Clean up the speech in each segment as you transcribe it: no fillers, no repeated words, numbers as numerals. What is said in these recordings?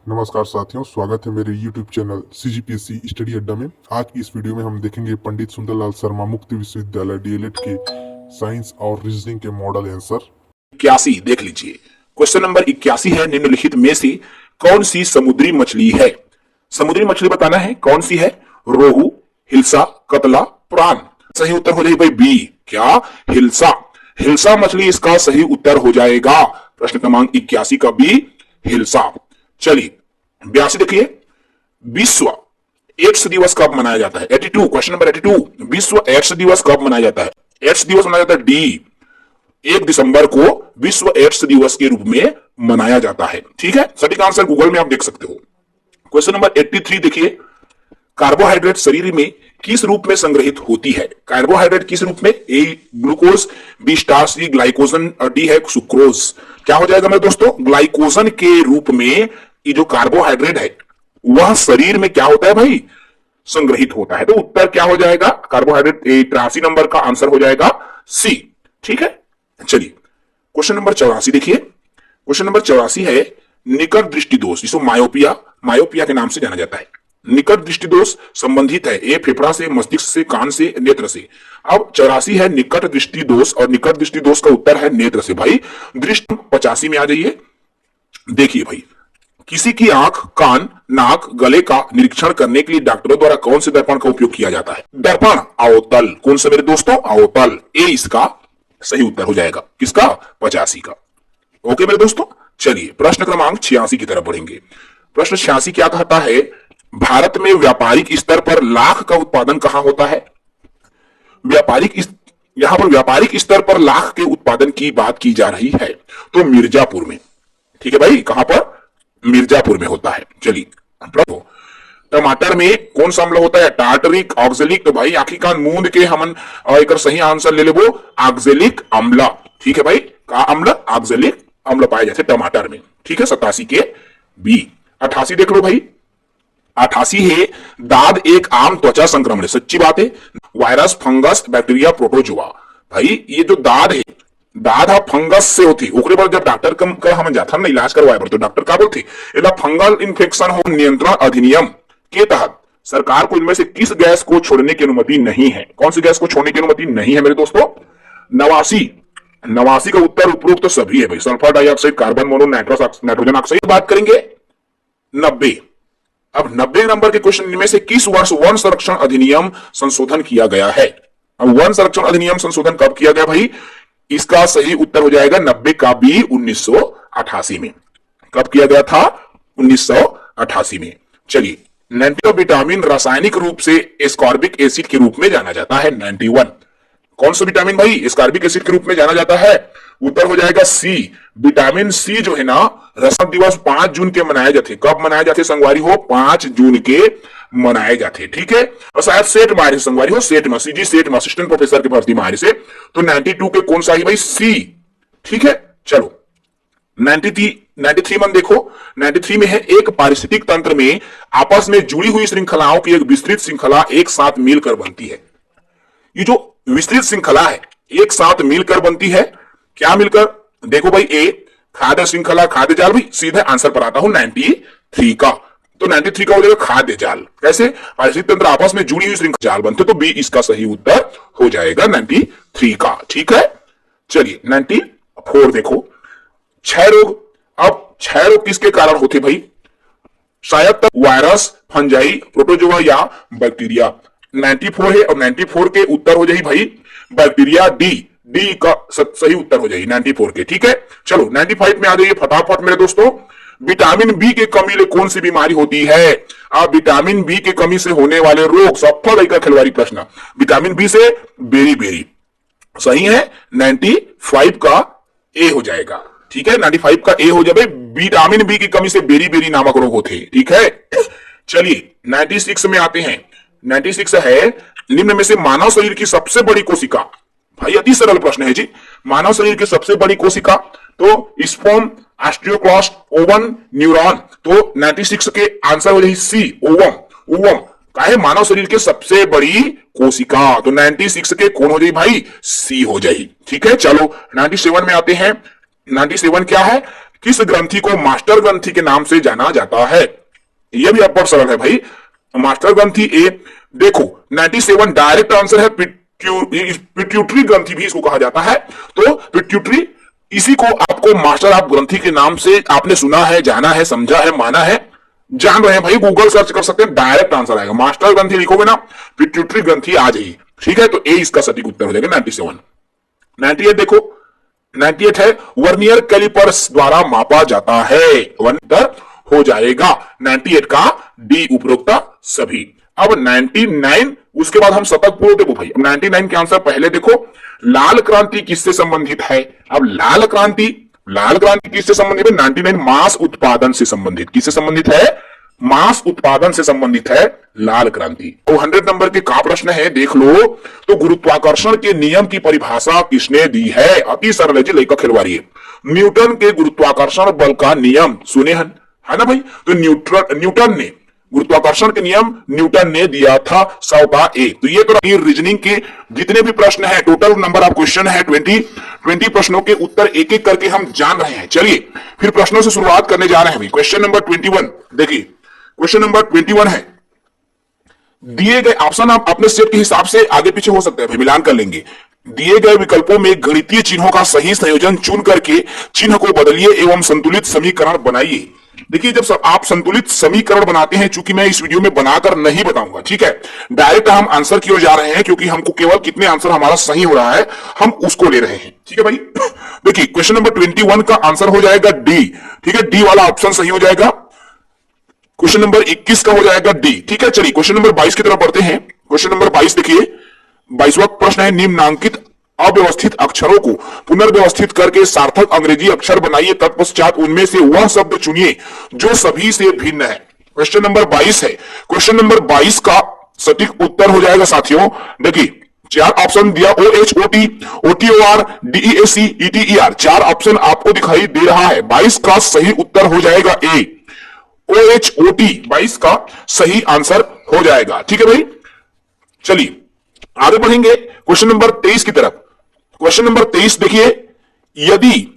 नमस्कार साथियों, स्वागत है मेरे YouTube चैनल CGPSC स्टडी अड्डा में। आज की इस वीडियो में हम देखेंगे पंडित सुंदरलाल शर्मा मुक्त विश्वविद्यालय DLED के साइंस और रीजनिंग के मॉडल आंसर। 81 देख लीजिए। क्वेश्चन नंबर 81 है, निम्नलिखित में से कौन सी समुद्री मछली है? समुद्री मछली बताना है कौन सी है। रोहू, हिल्सा, कतला, प्राण। सही उत्तर हो जाएगा भाई बी। क्या? हिल्सा। हिल्सा मछली इसका सही उत्तर हो जाएगा। प्रश्न क्रमांक 81 का बी, हिल्सा। चलिए 82 देखिए। विश्व एड्स दिवस कब मनाया जाता है? 82, क्वेश्चन नंबर 82। विश्व एड्स दिवस कब मनाया जाता है? एड्स दिवस मनाया जाता है डी, 1 दिसंबर को विश्व एड्स दिवस के रूप में मनाया जाता है। ठीक है, सटीक आंसर गूगल में आप देख सकते हो। क्वेश्चन नंबर 83 देखिए। कार्बोहाइड्रेट शरीर में किस रूप में संग्रहित होती है? कार्बोहाइड्रेट किस रूप में? ए ग्लूकोज, बी स्टार्च, सी ग्लाइकोजन और डी है सुक्रोज। क्या हो जाएगा मेरे दोस्तों? ग्लाइकोजन के रूप में ये जो कार्बोहाइड्रेट है वह शरीर में क्या होता है भाई? संग्रहित होता है। तो उत्तर क्या हो जाएगा? कार्बोहाइड्रेट 83 नंबर का आंसर हो जाएगा सी। ठीक है, चलिए क्वेश्चन नंबर 84 देखिए। क्वेश्चन नंबर 84 है, निकट दृष्टि दोष, इसको मायोपिया, मायोपिया के नाम से जाना जाता है। निकट दृष्टि दोष संबंधित है ए फेफड़ा से, मस्तिष्क से, कान से, नेत्र से। अब 84 है निकट दृष्टि दोष, और निकट दृष्टि दोष का उत्तर है नेत्र से। भाई दृष्टि 85 में आ जाइए। देखिए भाई, किसी की आंख, कान, नाक, गले का निरीक्षण करने के लिए डॉक्टरों द्वारा कौन से दर्पण का उपयोग किया जाता है? दर्पण अवतल। कौन से मेरे दोस्तों? अवतल। ए इसका सही उत्तर हो जाएगा। किसका? 85 का। ओके मेरे दोस्तों, चलिए प्रश्न क्रमांक 86 की तरफ बढ़ेंगे। प्रश्न 86 क्या कहता है? भारत में व्यापारिक स्तर पर लाख का उत्पादन कहां होता है? यहां पर व्यापारिक स्तर पर लाख के उत्पादन की बात की जा रही है, तो मिर्जापुर में। ठीक है भाई, कहां पर? मिर्जापुर में होता है। चलिए टमाटर में कौन सा अम्ल होता है? Tartaric, oxalic. तो भाई आखिर कान मूंद के हम एक सही आंसर ले लेबो, ऑक्जेलिक अम्ल। ठीक है भाई, का अम्ल? ऑक्जेलिक अम्ल पाए जाते टमाटर में। ठीक है, 87 के बी। 88 देख लो भाई। 88 है, दाद एक आम त्वचा संक्रमण है। सच्ची बात है। Virus, fungus, bacteria, protozoa. भाई ये जो दाद है, दाद फंगस से होती। ओकरे पर जब डॉक्टर का हम जाता ना इलाज करवाए पर, तो डॉक्टर का बोलते फंगल इन्फेक्शन हो नियंत्रण अधिनियम के तहत सरकार को इनमें से किस गैस को छोड़ने की अनुमति नहीं है? कौन सी गैस को छोड़ने की अनुमति नहीं है मेरे दोस्तों? 89 का उत्तर उपरोक्त तो सभी है भाई। Sulphur dioxide, carbon mono, nitrogen oxide. बात करेंगे 90। अब 90 नंबर के क्वेश्चन में से किस वर्ष वन संरक्षण अधिनियम संशोधन किया गया है? अब वन संरक्षण अधिनियम संशोधन कब किया गया भाई? इसका सही उत्तर हो जाएगा 90 का बी, 1988 में। कब किया गया था? 1988 में। चलिए 90 विटामिन रासायनिक रूप से एस्कॉर्बिक एसिड के रूप में जाना जाता है। 91 कौन सा विटामिन भाई एस्कॉर्बिक एसिड के रूप में जाना जाता है? उत्तर हो जाएगा सी। विटामिन सी जो है ना, रसद दिवस 5 जून के मनाए जाते। कब मनाए जाते संगवारी हो? 5 जून के मनाए जाते। ठीक है, और शायद सेठ मारे संगवारी हो, सेठ में सीजी सेठ में असिस्टेंट प्रोफेसर के भर्ती मारे से। तो 92 के कौन सा है भाई? सी। ठीक है, चलो 93 मन देखो। 93 में है, एक पारिस्थितिक तंत्र में आपस में जुड़ी हुई श्रृंखलाओं की एक विस्तृत श्रृंखला एक साथ मिलकर बनती है। ये जो विस्तृत श्रृंखला है एक साथ मिलकर बनती है। क्या मिलकर? देखो भाई, ए खाद्य श्रृंखला, खाद्य जाल। भाई सीधे आंसर पर आता हूं 93 का। तो 93 का हो जाएगा खाद्य जाल। कैसे? पारिस्थितिक तंत्र आपस में जुड़ी हुई श्रृंखला जाल बनते, तो बी इसका सही उत्तर हो जाएगा 93 का। ठीक है, चलिए 94 देखो। क्षय रोग। अब क्षय रोग किसके कारण होते भाई? शायद तक वायरस, फंजाई, प्रोटोजोआ या बैक्टीरिया। 94 है, और 94 के उत्तर हो जाए भाई बैक्टीरिया, डी। डी का सही उत्तर हो जाएगी 94 के। ठीक है, चलो 95 में आ जाइए फटाफट मेरे दोस्तों। विटामिन बी की कमी से कौन सी बीमारी होती है? अब विटामिन बी की कमी से होने वाले रोग, सफल का खिलवाड़ी प्रश्न। विटामिन बी से बेरी सही है, 95 का ए हो जाएगा। ठीक है, 95 का ए हो जाए। विटामिन बी की कमी से बेरी नामक रोग होते। ठीक है, चलिए 96 में आते हैं। 96 है, निम्न में से मानव शरीर की सबसे बड़ी कोशिका। भाई अति सरल प्रश्न है जी। मानव शरीर की सबसे बड़ी कोशिका, तो स्पर्म, ऑस्टियोक्लास्ट, ओवम, न्यूरॉन। तो 96 के आंसर हो जाए सी, ओवम। का है मानव शरीर के सबसे बड़ी कोशिका। तो 96 के कौन हो जाए भाई? सी हो जाए। ठीक है, चलो 97 में आते हैं। 97 क्या है? किस ग्रंथि को मास्टर ग्रंथि के नाम से जाना जाता है? यह भी बहुत सरल है भाई। मास्टर ग्रंथि ए, देखो 97 डायरेक्ट आंसर है। पिट्यूटरी ग्रंथि भी इसको कहा जाता है। तो पिट्यूटरी, इसी को आपको मास्टर ऑफ ग्रंथि के नाम से आपने सुना है, जाना है, समझा है, माना है, जान रहे हैं भाई। गूगल सर्च कर सकते हैं, डायरेक्ट आंसर आएगा। मास्टर ग्रंथि लिखोगे ना, पिट्यूटरी ग्रंथि आ जाएगी। ठीक है, तो ए इसका सटीक उत्तर हो जाएगा 97। 98 देखो, 98 है वर्नियर कैलिपर्स द्वारा मापा जाता है। उत्तर हो जाएगा 98 का डी, उपरोक्त सभी। अब 99, उसके बाद हम शतक पूर्व देखो भाई। अब 99 के आंसर पहले देखो, लाल क्रांति किससे संबंधित है? अब लाल क्रांति किससे संबंधित है? 99 मांस उत्पादन से संबंधित। किससे संबंधित है? मांस उत्पादन से संबंधित है लाल क्रांति। तो 100 नंबर के का प्रश्न है, देख लो। तो गुरुत्वाकर्षण के नियम की परिभाषा किसने दी है? अति सरल है, लेखक खिलवाड़ी। न्यूटन के गुरुत्वाकर्षण बल का नियम सुने हैं, है ना भाई? तो न्यूटन ने गुरुत्वाकर्षण के नियम न्यूटन ने दिया था 100 का ए। तो ये तो रीजनिंग के जितने भी प्रश्न है, टोटल नंबर ऑफ क्वेश्चन है 20 प्रश्नों के उत्तर एक एक करके हम जान रहे हैं। चलिए फिर प्रश्नों से शुरुआत करने जा रहे हैं भाई। क्वेश्चन नंबर 21 देखिए, क्वेश्चन नंबर 21 है, दिए गए ऑप्शन आप अपने सेट के हिसाब से आगे पीछे हो सकते हैं भाई, मिलान कर लेंगे। दिए गए विकल्पों में गणितीय चिन्हों का सही संयोजन चुन करके चिन्ह को बदलिए एवं संतुलित समीकरण बनाइए। देखिए, जब आप संतुलित समीकरण बनाते हैं, चूंकि मैं इस वीडियो में बनाकर नहीं बताऊंगा, ठीक है, डायरेक्ट हम आंसर की ओर जा रहे हैं, क्योंकि हमको केवल कितने आंसर हमारा सही हो रहा है हम उसको ले रहे हैं। ठीक है भाई। देखिए क्वेश्चन नंबर 21 का आंसर हो जाएगा डी। ठीक है, डी वाला ऑप्शन सही हो जाएगा। क्वेश्चन नंबर 21 का हो जाएगा डी। ठीक है, चलिए क्वेश्चन नंबर 22 की तरफ बढ़ते हैं। क्वेश्चन नंबर 22 देखिए, 22वां प्रश्न है, निम्नांकित अव्यवस्थित अक्षरों को पुनर्व्यवस्थित करके सार्थक अंग्रेजी अक्षर बनाइए, तत्पश्चात उनमें से वह शब्द चुनिए जो सभी से भिन्न है। क्वेश्चन नंबर 22 है। क्वेश्चन नंबर 22 का सटीक उत्तर हो जाएगा साथियों, देखिए 4 ऑप्शन दिया, OHOT, OTOR, DEAC, ETER, 4 option आपको दिखाई दे रहा है। 22 का सही उत्तर हो जाएगा ए, OHOT 22 का सही आंसर हो जाएगा। ठीक है भाई, चलिए आगे बढ़ेंगे क्वेश्चन नंबर 23 की तरफ। क्वेश्चन नंबर 23 देखिए, यदि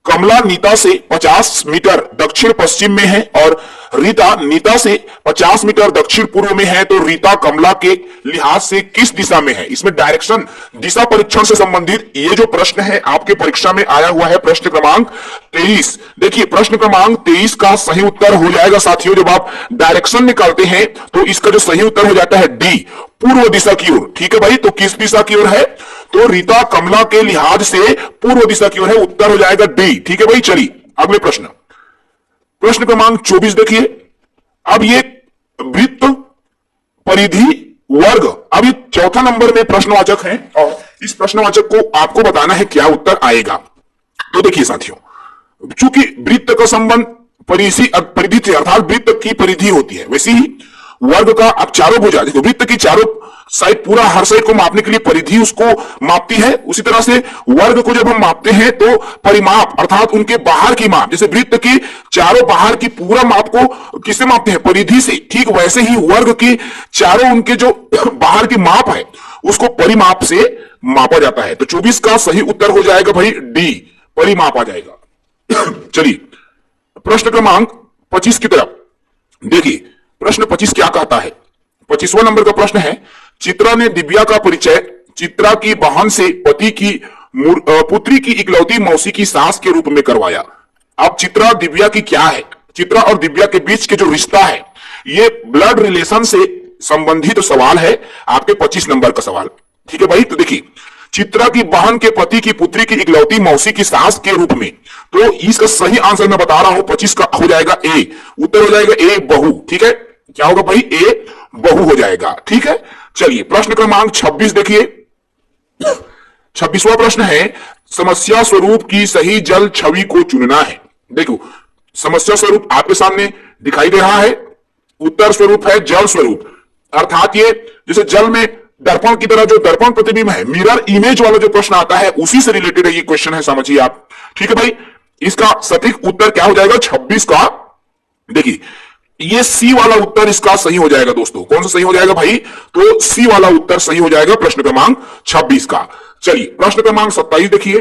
कमला नीता से 50 मीटर दक्षिण पश्चिम में है और रीता नीता से 50 मीटर दक्षिण पूर्व में है, तो रीता कमला के लिहाज से किस दिशा में है? इसमें डायरेक्शन दिशा परीक्षण से संबंधित ये जो प्रश्न है आपके परीक्षा में आया हुआ है, प्रश्न क्रमांक 23। देखिए प्रश्न क्रमांक 23 का सही उत्तर हो जाएगा साथियों, जब आप डायरेक्शन निकालते हैं तो इसका जो सही उत्तर हो जाता है डी, पूर्व दिशा की ओर। ठीक है भाई, तो किस दिशा की ओर है? तो रीता कमला के लिहाज से पूर्व दिशा की ओर है, उत्तर हो जाएगा डी। ठीक है भाई, चलिए अगले प्रश्न, प्रश्न क्रमांक 24 देखिए। अब ये वृत्त, परिधि, वर्ग, अब ये चौथा नंबर में प्रश्नवाचक है और इस प्रश्नवाचक को आपको बताना है क्या उत्तर आएगा। तो देखिए साथियों, चूंकि वृत्त का संबंध परिधि से अर्थात वृत्त की परिधि होती है, वैसे ही वर्ग का अब चारों भुजा, देखो वृत्त की चारों साइड, पूरा हर साइड को मापने के लिए परिधि उसको मापती है, उसी तरह से वर्ग को जब हम मापते हैं तो परिमाप अर्थात उनके बाहर की माप, जैसे वृत्त की चारों बाहर की पूरा माप को किससे मापते हैं? परिधि से। ठीक वैसे ही वर्ग की चारों उनके जो बाहर की माप है उसको परिमाप से मापा जाता है। तो 24 का सही उत्तर हो जाएगा भाई डी, परिमाप आ जाएगा। चलिए प्रश्न क्रमांक 25 की तरफ देखिए, प्रश्न 25 क्या कहता है? 25वां नंबर का प्रश्न है, चित्रा ने दिव्या का परिचय चित्रा की बहन से पति की पुत्री की इकलौती मौसी की सास के रूप में करवाया। अब चित्रा दिव्या की क्या है? चित्रा और दिव्या के बीच के जो रिश्ता है ये ब्लड रिलेशन से संबंधित तो सवाल है, आपके 25 नंबर का सवाल। ठीक है भाई, तो देखिए चित्रा की बहन के पति की पुत्री की इकलौती मौसी की सास के रूप में, तो इसका सही आंसर मैं बता रहा हूं 25 का हो जाएगा ए, उत्तर हो जाएगा ए, बहू। ठीक है, क्या होगा भाई? ए, बहू हो जाएगा। ठीक है, चलिए प्रश्न क्रमांक 26 देखिए। 26वां प्रश्न है, समस्या स्वरूप की सही जल छवि को चुनना है। देखो समस्या स्वरूप आपके सामने दिखाई दे रहा है, उत्तर स्वरूप है जल स्वरूप, अर्थात ये जैसे जल में दर्पण की तरह जो दर्पण प्रतिबिंब है, मिरर इमेज वाला जो प्रश्न आता है उसी से रिलेटेड ये क्वेश्चन है, समझिए आप। ठीक है भाई, इसका सटीक उत्तर क्या हो जाएगा 26 का? देखिए ये सी वाला उत्तर इसका सही हो जाएगा दोस्तों। कौन सा सही हो जाएगा भाई? तो सी वाला उत्तर सही हो जाएगा प्रश्न क्रमांक 26 का। चलिए प्रश्न क्रमांक 27 देखिए।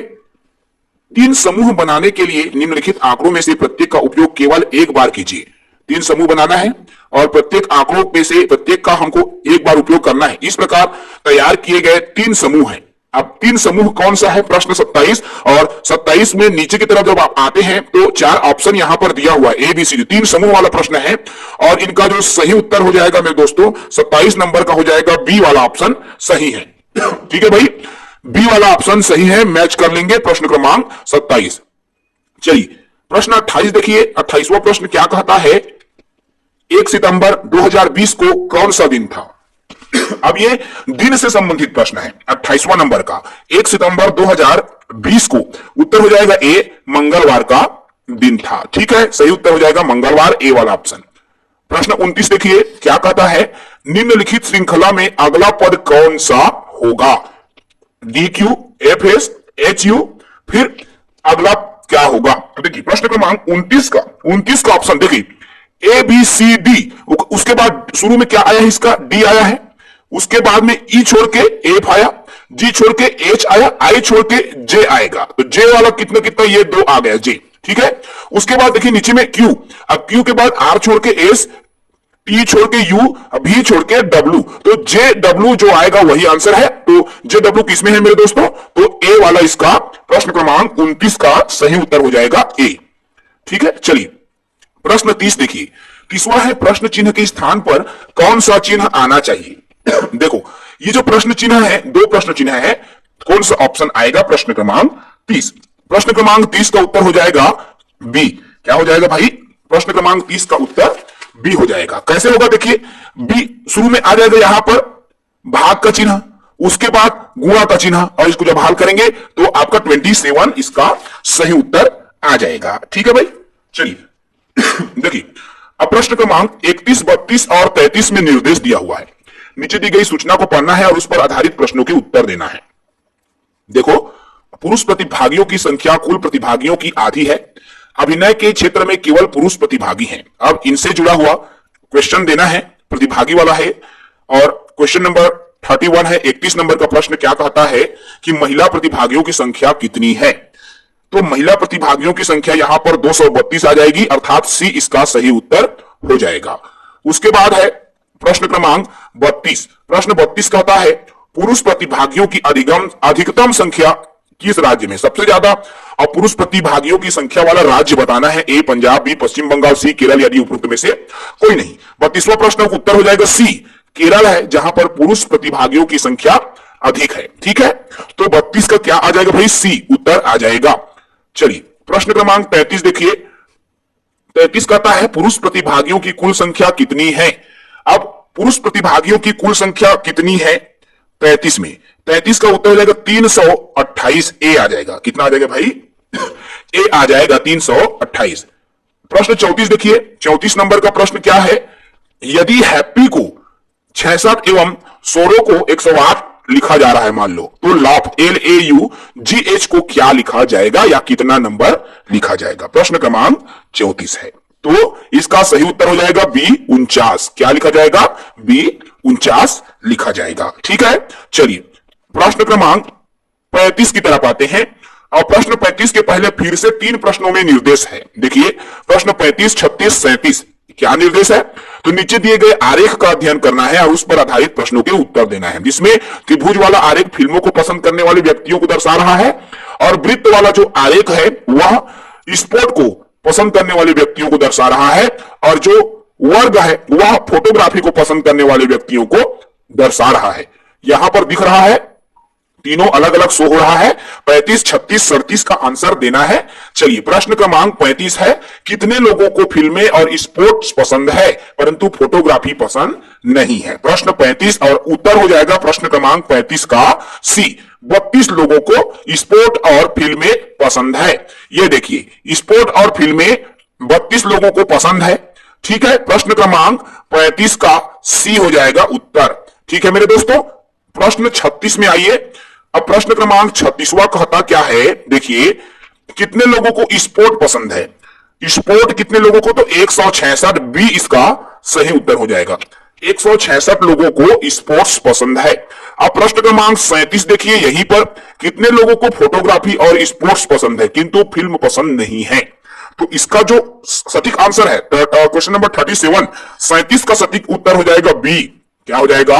तीन समूह बनाने के लिए निम्नलिखित आंकड़ों में से प्रत्येक का उपयोग केवल एक बार कीजिए। तीन समूह बनाना है और प्रत्येक आंकड़ों में से प्रत्येक का हमको एक बार उपयोग करना है। इस प्रकार तैयार किए गए तीन समूह हैं। अब तीन समूह कौन सा है? प्रश्न 27 और 27 में नीचे की तरफ जब आप आते हैं तो चार ऑप्शन यहां पर दिया हुआ है, ABCD तीन समूह वाला प्रश्न है और इनका जो सही उत्तर हो जाएगा मेरे दोस्तों 27 नंबर का हो जाएगा बी वाला ऑप्शन सही है। ठीक है भाई, बी वाला ऑप्शन सही है, मैच कर लेंगे प्रश्न क्रमांक 27। चलिए प्रश्न 28 देखिए। 28वां प्रश्न क्या कहता है? 1 सितंबर 2020 को कौन सा दिन था? अब ये दिन से संबंधित प्रश्न है। 28वां नंबर का 1 सितंबर 2020 को उत्तर हो जाएगा ए, मंगलवार का दिन था। ठीक है, सही उत्तर हो जाएगा मंगलवार, ए वाला ऑप्शन। प्रश्न 29 देखिए क्या कहता है? निम्नलिखित श्रृंखला में अगला पद कौन सा होगा? DQ, FS, HU, फिर अगला क्या होगा? तो देखिए प्रश्न क्रमांक 29 का ऑप्शन देखिए ABCD, उसके बाद शुरू में क्या आया है? इसका D आया है, उसके बाद में E छोड़ के F आया, G छोड़ के H आया, I छोड़ के J आएगा। तो J वाला कितना कितना, ये दो आ गया J। ठीक है, उसके बाद देखिए नीचे में Q, अब Q के बाद R छोड़ के S, T छोड़ के U, V छोड़ के W, तो JW जो आएगा वही आंसर है। तो JW किसमें है मेरे दोस्तों? तो A वाला इसका प्रश्न क्रमांक 29 का सही उत्तर हो जाएगा A। ठीक है, चलिए प्रश्न 30 देखिए। 30वां है प्रश्न चिन्ह के स्थान पर कौन सा चिन्ह आना चाहिए? देखो ये जो प्रश्न चिन्ह है, दो प्रश्न चिन्ह है, कौन सा ऑप्शन आएगा? प्रश्न क्रमांक 30। प्रश्न क्रमांक 30 का उत्तर हो जाएगा बी। क्या हो जाएगा भाई? प्रश्न क्रमांक 30 का उत्तर बी हो जाएगा। कैसे होगा? देखिए बी शुरू में आ जाएगा यहां पर भाग का चिन्ह, उसके बाद गुणा का चिन्ह, और इसको जब हल करेंगे तो आपका 27 इसका सही उत्तर आ जाएगा। ठीक है भाई, चलिए देखिए अब प्रश्न क्रमांक 31, 32 और 33 में निर्देश दिया हुआ है। नीचे दी गई सूचना को पढ़ना है और उस पर आधारित प्रश्नों के उत्तर देना है। देखो पुरुष प्रतिभागियों की संख्या कुल प्रतिभागियों की आधी है। अभिनय के क्षेत्र में केवल पुरुष प्रतिभागी हैं। अब इनसे जुड़ा हुआ क्वेश्चन देना है, प्रतिभागी वाला है, और क्वेश्चन नंबर 31 है। 31 नंबर का प्रश्न क्या कहता है कि महिला प्रतिभागियों की संख्या कितनी है? तो महिला प्रतिभागियों की संख्या यहां पर 232 आ जाएगी, अर्थात सी इसका सही उत्तर हो जाएगा। उसके बाद है प्रश्न क्रमांक 32। प्रश्न 32 कहता है पुरुष प्रतिभागियों की अधिकतम संख्या किस राज्य में? सबसे ज्यादा और पुरुष प्रतिभागियों की संख्या वाला राज्य बताना है। ए पंजाब, बी पश्चिम बंगाल, सी केरल, यदि उपरोक्त में से कोई नहीं। 32वां प्रश्न का उत्तर हो जाएगा सी, केरल है, जहां पर पुरुष प्रतिभागियों की संख्या अधिक है। ठीक है, तो 32 का क्या आ जाएगा भाई? सी उत्तर आ जाएगा। चलिए प्रश्न क्रमांक 33 देखिए। 33 कहता है पुरुष प्रतिभागियों की कुल संख्या कितनी है? अब पुरुष प्रतिभागियों की कुल संख्या कितनी है 33 में? 33 का उत्तर हो जाएगा 328। ए आ जाएगा। कितना आ जाएगा भाई? ए आ जाएगा 328। प्रश्न 34 देखिए। 34 नंबर का प्रश्न क्या है? यदि हैप्पी को 67 एवं सोरो को 108 लिखा जा रहा है मान लो, तो लाफ LAUGH को क्या लिखा जाएगा या कितना नंबर लिखा जाएगा? प्रश्न क्रमांक 34 है, तो इसका सही उत्तर हो जाएगा बी 49। क्या लिखा जाएगा? बी 49 लिखा जाएगा। ठीक है, चलिए प्रश्न क्रमांक 35 की तरफ आते हैं और प्रश्न 35 के पहले फिर से तीन प्रश्नों में निर्देश है। देखिए प्रश्न 35, 36, 37 क्या निर्देश है? तो नीचे दिए गए आरेख का अध्ययन करना है और उस पर आधारित प्रश्नों के उत्तर देना है, जिसमें त्रिभुज वाला आरेख फिल्मों को पसंद करने वाले व्यक्तियों को दर्शा रहा है और वृत्त वाला जो आरेख है वह स्पोर्ट को पसंद करने वाले व्यक्तियों को दर्शा रहा है और जो वर्ग है वह फोटोग्राफी को पसंद करने वाले व्यक्तियों को दर्शा रहा है। यहां पर दिख रहा है तीनों अलग अलग शो हो रहा है। 35, 36, 37 का आंसर देना है। चलिए प्रश्न क्रमांक 35 है कितने लोगों को फिल्में और स्पोर्ट्स पसंद है परंतु फोटोग्राफी पसंद नहीं है? प्रश्न 35 और उत्तर हो जाएगा प्रश्न क्रमांक 35 का सी, 32 लोगों को स्पोर्ट और फिल्में पसंद है। ये देखिए स्पोर्ट और फिल्में 32 लोगों को पसंद है। ठीक है, प्रश्न क्रमांक 35 का सी हो जाएगा उत्तर। ठीक है मेरे दोस्तों, प्रश्न 36 में आइए। अब प्रश्न क्रमांक 36वां कहता क्या है? देखिए कितने लोगों को स्पोर्ट पसंद है? स्पोर्ट कितने लोगों को? तो 166, बी इसका सही उत्तर हो जाएगा। 166 लोगों को स्पोर्ट्स पसंद है। अब प्रश्न क्रमांक 37 देखिए, यहीं पर कितने लोगों को फोटोग्राफी और स्पोर्ट्स पसंद है किंतु फिल्म पसंद नहीं है। तो इसका जो सटीक आंसर है क्वेश्चन नंबर 37, 37 का सटीक उत्तर हो जाएगा बी। क्या हो जाएगा?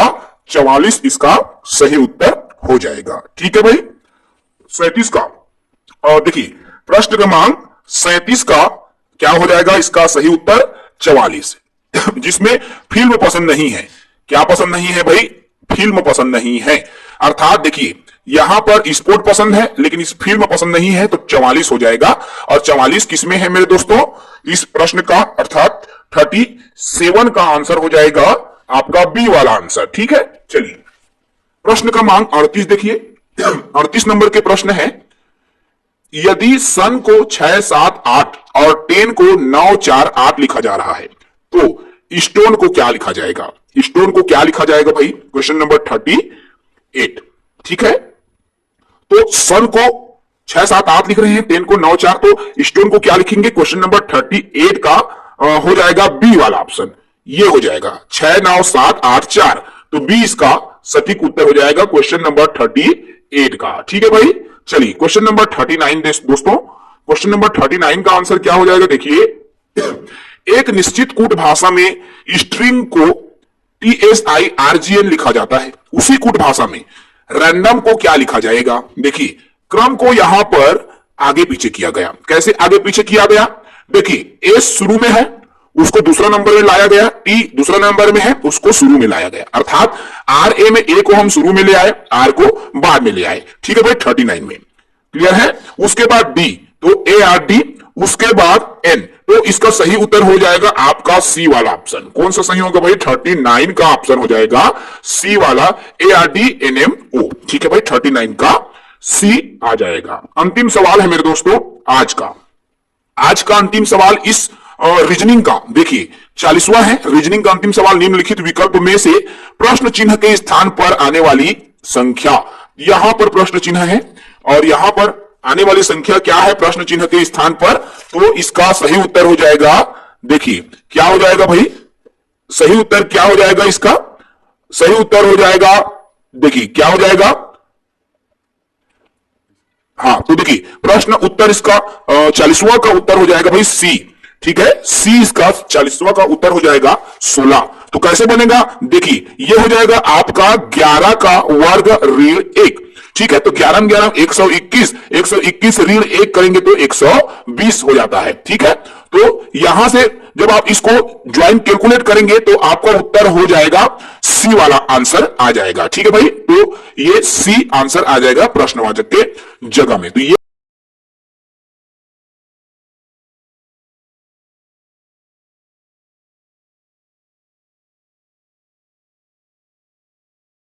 44 इसका सही उत्तर हो जाएगा। ठीक है भाई, 37 का। और देखिए प्रश्न क्रमांक 37 का क्या हो जाएगा? इसका सही उत्तर 44 जिसमें फिल्म पसंद नहीं है। क्या पसंद नहीं है भाई? फिल्म पसंद नहीं है। अर्थात देखिए यहां पर स्पोर्ट पसंद है लेकिन इस फिल्म पसंद नहीं है, तो 44 हो जाएगा। और 44 किसमें है मेरे दोस्तों? इस प्रश्न का अर्थात 37 का आंसर हो जाएगा आपका बी वाला आंसर। ठीक है, चलिए प्रश्न क्रमांक 38 देखिए। 38 नंबर के प्रश्न है, यदि सन को 6, 7, 8 और 10 को 9, 4, 8 लिखा जा रहा है तो स्टोन को क्या लिखा जाएगा? स्टोन को क्या लिखा जाएगा भाई? Question number 38। ठीक है, तो सन को 6, 7, 8 लिख रहे हैं, 10 को 9, 4, तो स्टोन को क्या लिखेंगे? क्वेश्चन नंबर 38 का हो जाएगा बी वाला ऑप्शन। ये हो जाएगा 6, 9, 7, 8, 4, तो बी इसका सटीक उत्तर हो जाएगा क्वेश्चन नंबर 38 का। ठीक है भाई, चलिए क्वेश्चन नंबर 39 दोस्तों। क्वेश्चन नंबर 39 का आंसर क्या हो जाएगा? देखिए, एक निश्चित कूट भाषा में स्ट्रिंग को TSIRGN लिखा जाता है, उसी कूट भाषा में रैंडम को क्या लिखा जाएगा? देखिए क्रम को यहां पर आगे पीछे किया गया। कैसे आगे पीछे किया गया? देखिए एस शुरू में है, उसको दूसरा नंबर में लाया गया, टी दूसरा नंबर में है, उसको शुरू में लाया गया। अर्थात आर ए में ए को हम शुरू में ले आए, आर को बाद में ले आए। ठीक है भाई, 39 में क्लियर है। उसके बाद डी, तो ARD, उसके बाद एन, तो इसका सही उत्तर हो जाएगा आपका सी वाला ऑप्शन। कौन सा सही होगा भाई? 39 का ऑप्शन हो जाएगा सी वाला, ARDNMO। ठीक है भाई, 39 का सी आ जाएगा। अंतिम सवाल है मेरे दोस्तों आज का। आज का अंतिम सवाल इस रीजनिंग का देखिए 40वां है। रीजनिंग का अंतिम सवाल, निम्नलिखित विकल्प में से प्रश्न चिन्ह के स्थान पर आने वाली संख्या। यहां पर प्रश्न चिन्ह है और यहां पर आने वाली संख्या क्या है प्रश्न चिन्ह के स्थान पर? तो इसका सही उत्तर हो जाएगा, देखिए क्या हो जाएगा भाई? सही उत्तर क्या हो जाएगा? इसका सही उत्तर हो जाएगा, देखिए क्या हो जाएगा? हाँ, तो देखिए प्रश्न उत्तर इसका 40वां का उत्तर हो जाएगा भाई सी। ठीक है, सी इसका 40वां का उत्तर हो जाएगा 16। तो कैसे बनेगा? देखिए ये हो जाएगा आपका 11 का वर्ग ऋण 1। ठीक है, तो 11 में 11 121, 121 ऋण 1 करेंगे तो 120 हो जाता है। ठीक है, तो यहां से जब आप इसको ज्वाइन कैलकुलेट करेंगे तो आपका उत्तर हो जाएगा सी वाला आंसर आ जाएगा। ठीक है भाई, तो ये सी आंसर आ जाएगा प्रश्नवाचक के जगह में। तो ये